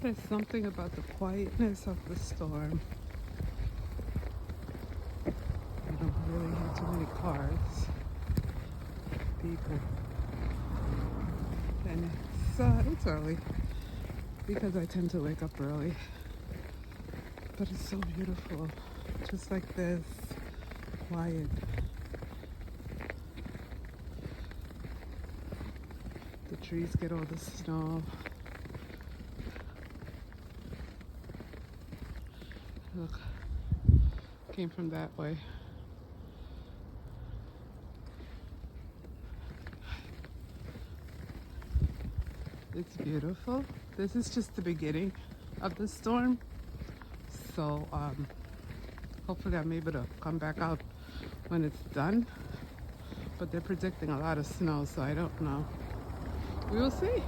There's something about the quietness of the storm. You don't really hear too many cars, people. And it's early because I tend to wake up early. But it's so beautiful. Just like this, quiet. The trees get all the snow. Look, came from that way. It's beautiful. This is just the beginning of the storm. So hopefully I'm able to come back out when it's done. But they're predicting a lot of snow, so I don't know. We will see.